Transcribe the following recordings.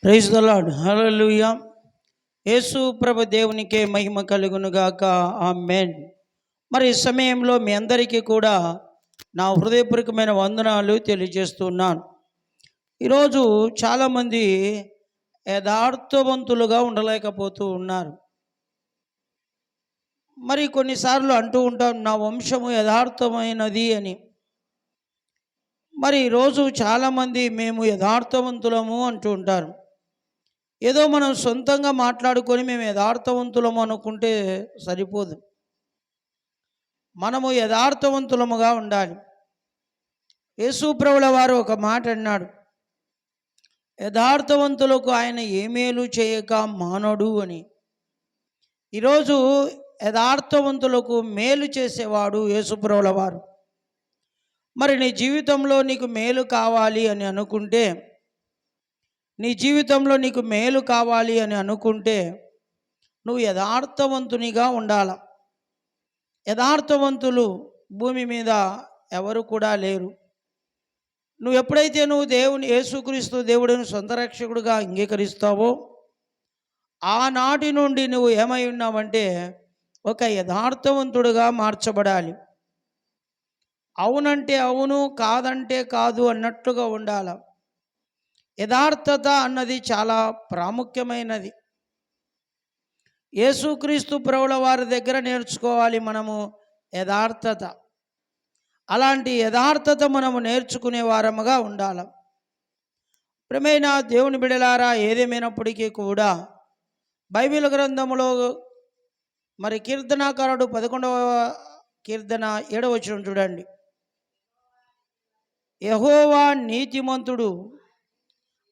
Praise the Lord. Hallelujah. Yesu ప్రభు దేవునికే మహిమ కలుగును గాక. ఆమేన్. మరి ఈ సమయంలో మీ అందరికీ కూడా నా హృదయపూర్వకమైన వందనాలు తెలియజేస్తున్నాను. ఈరోజు చాలామంది యథార్థవంతులుగా ఉండలేకపోతూ ఉన్నారు. మరి కొన్నిసార్లు అంటూ ఉంటాం, నా వంశము యథార్థమైనది అని. మరి ఈరోజు చాలామంది మేము యథార్థవంతులము అంటూ ఉంటారు. ఏదో మనం సొంతంగా మాట్లాడుకొని మేము యథార్థవంతులము అనుకుంటే సరిపోదు. మనము యథార్థవంతులముగా ఉండాలి. యేసుప్రభుల వారు ఒక మాట అన్నాడు, యథార్థవంతులకు ఆయన ఏ మేలు చేయక మానడు అని. ఈరోజు యథార్థవంతులకు మేలు చేసేవాడు యేసుప్రభుల వారు. మరి నీ జీవితంలో నీకు మేలు కావాలి అని అనుకుంటే, నీ జీవితంలో నీకు మేలు కావాలి అని అనుకుంటే నువ్వు యథార్థవంతునిగా ఉండాలి. యథార్థవంతులు భూమి మీద ఎవరు కూడా లేరు. నువ్వు ఎప్పుడైతే దేవుని యేసుక్రీస్తు దేవుడిని సొంత రక్షకుడిగా అంగీకరిస్తావో ఆనాటి నుండి నువ్వు ఏమై ఉన్నావంటే ఒక యథార్థవంతుడిగా మార్చబడాలి. అవునంటే అవును, కాదంటే కాదు అన్నట్లుగా ఉండాలి. యథార్థత అన్నది చాలా ప్రాముఖ్యమైనది. యేసుక్రీస్తు ప్రభుల వారి దగ్గర నేర్చుకోవాలి మనము యథార్థత. అలాంటి యథార్థత మనము నేర్చుకునే వారముగా ఉండాలి. ప్రియమైన దేవుని బిడ్డలారా, ఏదేమైనప్పటికీ కూడా బైబిల్ గ్రంథములో మరి కీర్తనాకారుడు 11వ కీర్తన 7వ వచనం చూడండి. యెహోవా నీతిమంతుడు,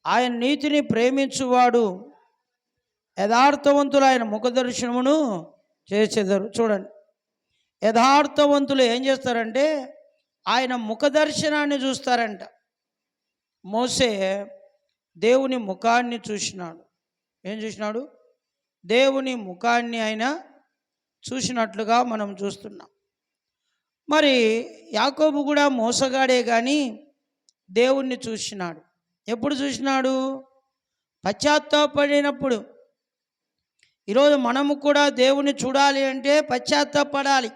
ఆయన నీతిని ప్రేమించువాడు, యథార్థవంతులు ఆయన ముఖదర్శనమును చేసేదారు. చూడండి, యథార్థవంతులు ఏం చేస్తారంటే ఆయన ముఖదర్శనాన్ని చూస్తారంట. మోసే దేవుని ముఖాన్ని చూసినాడు. ఏం చూసినాడు? దేవుని ముఖాన్ని ఆయన చూసినట్లుగా మనం చూస్తున్నాం. మరి యాకోబు కూడా మోసగాడే కానీ దేవుణ్ణి చూసినాడు. ఎప్పుడు చూసినాడు? పశ్చాత్తాపడినప్పుడు. ఈరోజు మనము కూడా దేవుని చూడాలి అంటే పశ్చాత్తాపడాలి.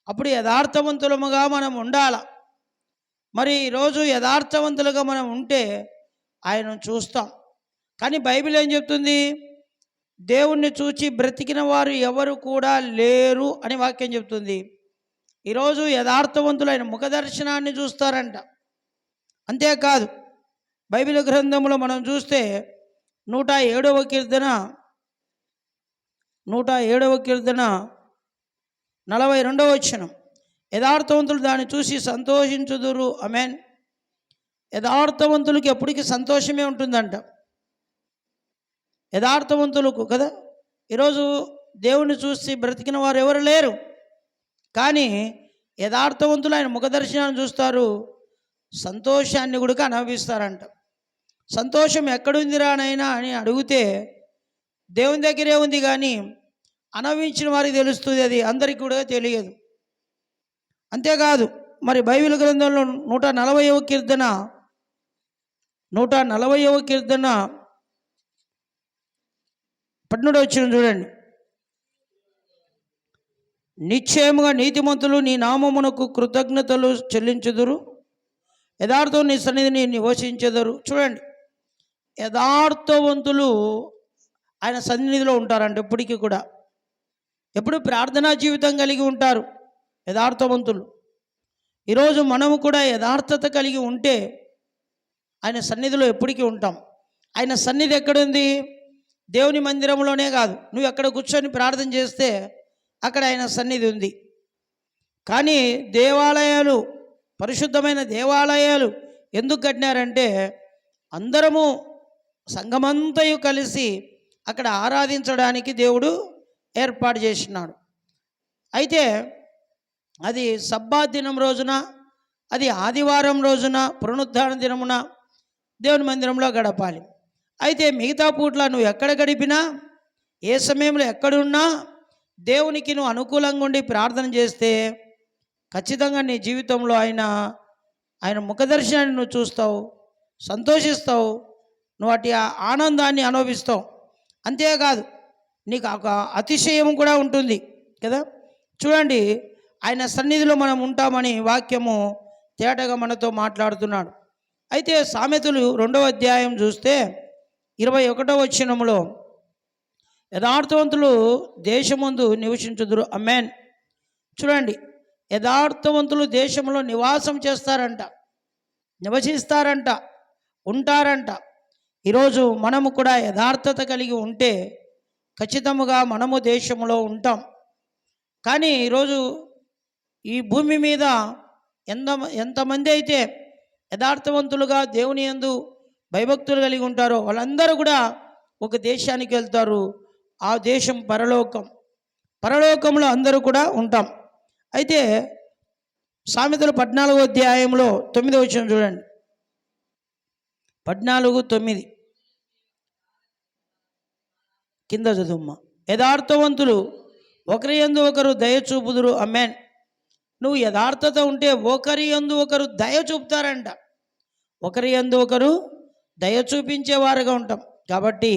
అప్పుడు యథార్థవంతులముగా మనం ఉండాల. మరి ఈరోజు యథార్థవంతులుగా మనం ఉంటే ఆయన చూస్తాం. కానీ బైబిల్ ఏం చెప్తుంది? దేవుణ్ణి చూచి బ్రతికిన వారు ఎవరు కూడా లేరు అని వాక్యం చెప్తుంది. ఈరోజు యథార్థవంతులు ఆయన ముఖదర్శనాన్ని చూస్తారంట. అంతేకాదు, బైబిల్ గ్రంథంలో మనం చూస్తే 107వ కీర్తన 42వ వచనం, యథార్థవంతులు దాన్ని చూసి సంతోషించుదురు. ఆమేన్. యథార్థవంతులకి ఎప్పటికీ సంతోషమే ఉంటుందంట. యథార్థవంతులకు కదా. ఈరోజు దేవుని చూసి బ్రతికిన వారు ఎవరు లేరు. కానీ యథార్థవంతులు ఆయన ముఖదర్శనాన్ని చూస్తారు, సంతోషాన్ని కూడా అనుభవిస్తారంట. సంతోషం ఎక్కడుందిరానైనా అని అడిగితే దేవుని దగ్గరే ఉంది, కానీ అనుభవించిన వారికి తెలుస్తుంది, అది అందరికీ కూడా తెలియదు. అంతేకాదు, మరి బైబిల్ గ్రంథంలో 140వ కీర్తన 12వ వచనం చూడండి. నిశ్చయముగా నీతిమంతులు నీ నామమునకు కృతజ్ఞతలు చెల్లించుదురు, యథార్థం నీ సన్నిధిని నివసించెదరు. చూడండి, యథార్థవంతులు ఆయన సన్నిధిలో ఉంటారంట. ఎప్పటికీ కూడా ఎప్పుడు ప్రార్థనా జీవితం కలిగి ఉంటారు యథార్థవంతులు. ఈరోజు మనము కూడా యథార్థత కలిగి ఉంటే ఆయన సన్నిధిలో ఎప్పటికీ ఉంటాం. ఆయన సన్నిధి ఎక్కడుంది? దేవుని మందిరంలోనే కాదు, నువ్వు ఎక్కడ కూర్చొని ప్రార్థన చేస్తే అక్కడ ఆయన సన్నిధి ఉంది. కానీ దేవాలయాలు, పరిశుద్ధమైన దేవాలయాలు ఎందుకు కట్టినారంటే అందరము సంఘమంతయు కలిసి అక్కడ ఆరాధించడానికి దేవుడు ఏర్పాటు చేసినాడు. అయితే అది సబ్బాత్ దినం రోజున, అది ఆదివారం రోజున, పునరుద్ధాన దినమున దేవుని మందిరంలో గడపాలి. అయితే మిగతా పూట్ల నువ్వు ఎక్కడ గడిపినా, ఏ సమయంలో ఎక్కడున్నా దేవునికి నువ్వు అనుకూలంగా ఉండి ప్రార్థన చేస్తే ఖచ్చితంగా నీ జీవితంలో ఆయన ముఖదర్శనాన్ని నువ్వు చూస్తావు, సంతోషిస్తావు. నువ్వు అటు ఆనందాన్ని అనుభవిస్తావు. అంతేకాదు నీకు ఒక అతిశయం కూడా ఉంటుంది కదా. చూడండి, ఆయన సన్నిధిలో మనం ఉంటామని వాక్యము తేటగా మనతో మాట్లాడుతున్నాడు. అయితే సామెతలు 2వ అధ్యాయం చూస్తే 21వ వచనములో యథార్థవంతులు దేశమందు నివసించుదురు. అమెన్. చూడండి, యథార్థవంతులు దేశంలో నివాసం చేస్తారంట, నివసిస్తారంట, ఉంటారంట. ఈరోజు మనము కూడా యథార్థత కలిగి ఉంటే ఖచ్చితంగా మనము దేశంలో ఉంటాం. కానీ ఈరోజు ఈ భూమి మీద ఎంతమంది అయితే యథార్థవంతులుగా దేవుని యందు భయభక్తులు కలిగి ఉంటారో వాళ్ళందరూ కూడా ఒక దేశానికి వెళ్తారు. ఆ దేశం పరలోకం. పరలోకంలో అందరూ కూడా ఉంటాం. అయితే సామెతలు 14వ అధ్యాయంలో 9వ వచనం చూడండి. 14:9 కింద చదువుమ్మ. యథార్థవంతులు ఒకరి యందు ఒకరు దయ చూపుదురు. అమెన్. నువ్వు యథార్థత ఉంటే ఒకరి యందు ఒకరు దయ చూపుతారంట. ఒకరి యందు ఒకరు దయ చూపించేవారుగా ఉంటాం. కాబట్టి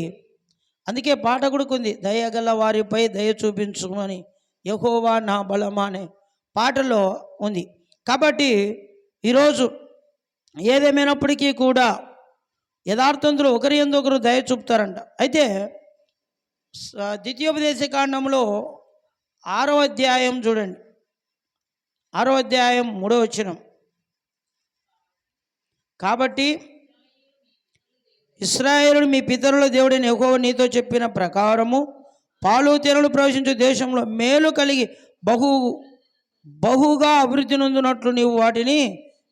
అందుకే పాట కూడా ఉంది, దయగల వారిపై దయ చూపించుమని యెహోవా నా బలమా అనే పాటలో ఉంది. కాబట్టి ఈరోజు ఏదేమైనప్పటికీ కూడా యథార్థవంతులు ఒకరి యందు ఒకరు దయ చూపుతారంట. అయితే ద్వితీయోపదేశ కాండంలో 6వ అధ్యాయం చూడండి. 6వ అధ్యాయం 3వ వచనం. కాబట్టి ఇశ్రాయేలుడు మీ పితరుల దేవుడైన యెహోవా నీతో చెప్పిన ప్రకారము పాలు తేనెలు ప్రవేశించే దేశంలో మేలు కలిగి బహుగా అభివృద్ధి నొందినట్లు నీవు వాటిని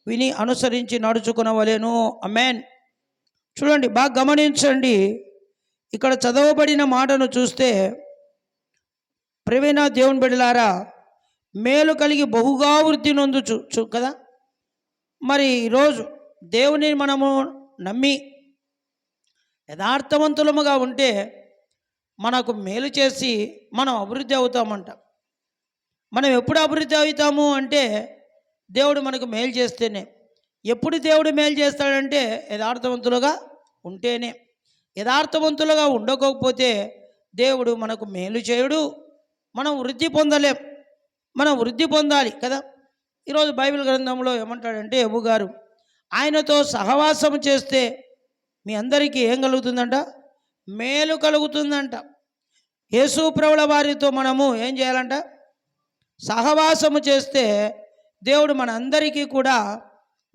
విని అనుసరించి నడుచుకునవలెను. అమెన్. చూడండి, బాగా గమనించండి. ఇక్కడ చదవబడిన మాటను చూస్తే ప్రియమైన దేవుని బిడ్డలారా, మేలు కలిగి బహుగా వృద్ధి నొందుచు కదా. మరి ఈరోజు దేవుని మనము నమ్మి యథార్థవంతులముగా ఉంటే మనకు మేలు చేసి మనం అభివృద్ధి అవుతామంట. మనం ఎప్పుడు అభివృద్ధి అవుతాము అంటే దేవుడు మనకు మేలు చేస్తేనే. ఎప్పుడు దేవుడు మేలు చేస్తాడంటే యథార్థవంతులుగా ఉంటేనే. యథార్థవంతులుగా ఉండకపోతే దేవుడు మనకు మేలు చేయుడు, మనం వృద్ధి పొందలేం. మనం వృద్ధి పొందాలి కదా. ఈరోజు బైబిల్ గ్రంథంలో ఏమంటాడంటే యోబు గారు, ఆయనతో సహవాసం చేస్తే మీ అందరికీ ఏం కలుగుతుందంట? మేలు కలుగుతుందంట. యేసు ప్రభుల వారితో మనము ఏం చేయాలంట? సహవాసము చేస్తే దేవుడు మనందరికీ కూడా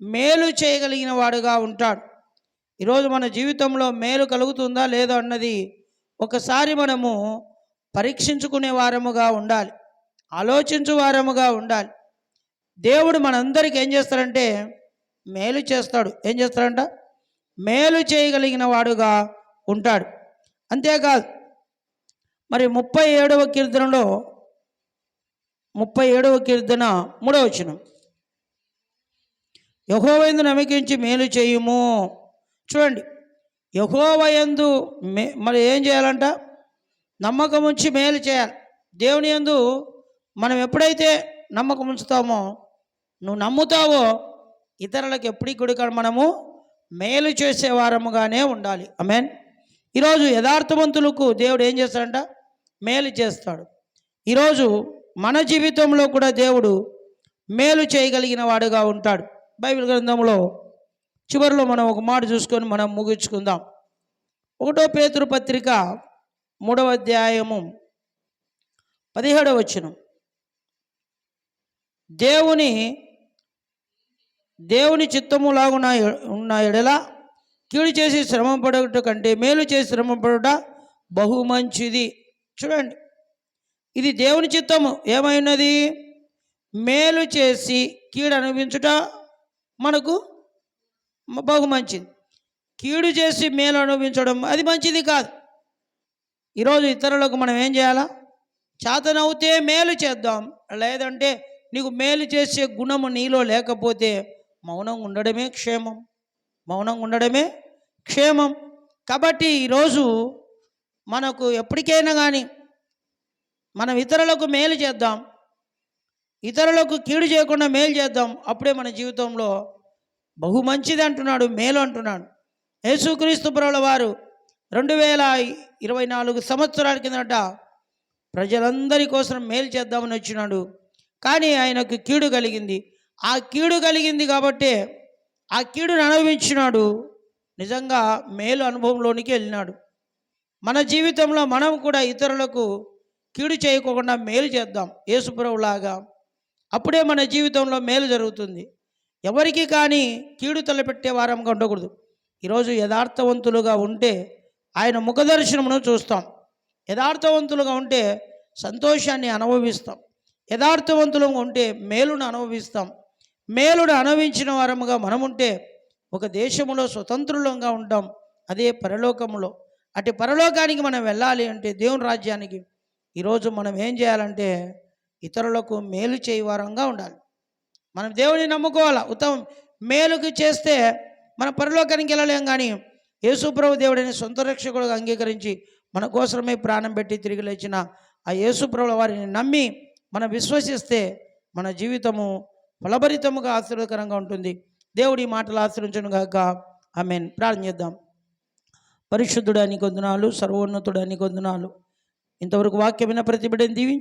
మేలు చేయగలిగిన వాడుగా ఉంటాడు. ఈరోజు మన జీవితంలో మేలు కలుగుతుందా లేదో అన్నది ఒకసారి మనము పరీక్షించుకునే వారముగా ఉండాలి, ఆలోచించు వారముగా ఉండాలి. దేవుడు మనందరికీ ఏం చేస్తాడంటే మేలు చేస్తాడు. ఏం చేస్తాడంట? మేలు చేయగలిగిన వాడుగా ఉంటాడు. అంతేకాదు, మరి 37వ కీర్తనలో 37వ కీర్తన 3వ వచనం, యెహోవాయందు నమ్మకించి మేలు చేయుము. చూడండి, యెహోవాయందు మరి ఏం చేయాలంట? నమ్మకం ఉంచి మేలు చేయాలి. దేవుని యందు మనం ఎప్పుడైతే నమ్మకం ఉంచుతామో, నువ్వు నమ్ముతావో, ఇతరులకు ఎప్పటికి కూడా మనము మేలు చేసే వారముగానే ఉండాలి. ఆమేన్. ఈరోజు యథార్థవంతులకు దేవుడు ఏం చేస్తాడంట? మేలు చేస్తాడు. ఈరోజు మన జీవితంలో కూడా దేవుడు మేలు చేయగలిగిన వాడుగా ఉంటాడు. బైబిల్ గ్రంథంలో చివరిలో మనం ఒక మాట చూసుకొని మనం ముగించుకుందాం. 1 పేతురు పత్రిక 3వ అధ్యాయము 17వ వచనం, దేవుని చిత్తములాగున ఉన్న ఎడల కీడు చేసి శ్రమపడుట కంటే మేలు చేసి శ్రమపడుట బహు మంచిది. చూడండి, ఇది దేవుని చిత్తము. ఏమైనది? మేలు చేసి కీడు అనుభవించుట మనకు బహు మంచిది. కీడు చేసి మేలు అనుభవించడం అది మంచిది కాదు. ఈరోజు ఇతరులకు మనం ఏం చేయాలా? చేతనవుతే మేలు చేద్దాం. లేదంటే నీకు మేలు చేసే గుణము నీలో లేకపోతే మౌనంగా ఉండడమే క్షేమం. మౌనంగా ఉండడమే క్షేమం. కాబట్టి ఈరోజు మనకు ఎప్పటికైనా కానీ మనం ఇతరులకు మేలు చేద్దాం, ఇతరులకు కీడు చేయకుండా మేలు చేద్దాం. అప్పుడే మన జీవితంలో బహు మంచిది అంటున్నాడు, మేలు అంటున్నాడు. యేసుక్రీస్తు ప్రభుల వారు 2024 సంవత్సరాల కిందట ప్రజలందరి కోసం మేలు చేద్దామని వచ్చినాడు. కానీ ఆయనకు కీడు కలిగింది. ఆ కీడు కలిగింది కాబట్టి ఆ కీడును అనుభవించినాడు. నిజంగా మేలు అనుభవంలోనికి వెళ్ళినాడు. మన జీవితంలో మనం కూడా ఇతరులకు కీడు చేయకుండా మేలు చేద్దాం యేసుప్రభులాగా. అప్పుడే మన జీవితంలో మేలు జరుగుతుంది. ఎవరికి కానీ కీడు తలపెట్టే వారంగా ఉండకూడదు. ఈరోజు యథార్థవంతులుగా ఉంటే ఆయన ముఖదర్శనమును చూస్తాం. యథార్థవంతులుగా ఉంటే సంతోషాన్ని అనుభవిస్తాం. యథార్థవంతులుగా ఉంటే మేలును అనుభవిస్తాం. మేలును అనుభవించిన వారముగా మనముంటే ఒక దేశంలో స్వతంత్రులంగా ఉంటాం, అదే పరలోకములో. అటు పరలోకానికి మనం వెళ్ళాలి అంటే, దేవుని రాజ్యానికి, ఈరోజు మనం ఏం చేయాలంటే ఇతరులకు మేలు చేయవారంగా ఉండాలి. మనం దేవుని నమ్ముకోవాలి. ఉత్తమం మేలుకు చేస్తే మన పరలోకానికి వెళ్ళలేం. కానీ యేసుప్రభు దేవుడిని సొంత రక్షకుడుగా అంగీకరించి మన కోసమే ప్రాణం పెట్టి తిరిగి లేచిన ఆ యేసుప్రభుల వారిని నమ్మి మనం విశ్వసిస్తే మన జీవితము ఫలభరితముగా ఆశీర్వదకరంగా ఉంటుంది. దేవుడి మాటలు ఆశీర్వదించును గాక. ఆమేన్. ప్రార్థన చేద్దాం. పరిశుద్ధుడా నీకు వందనాలు, సర్వోన్నతుడా నీకు వందనాలు. ఇంతవరకు వాక్యమైన ప్రతి బిడ్డని దీవించు.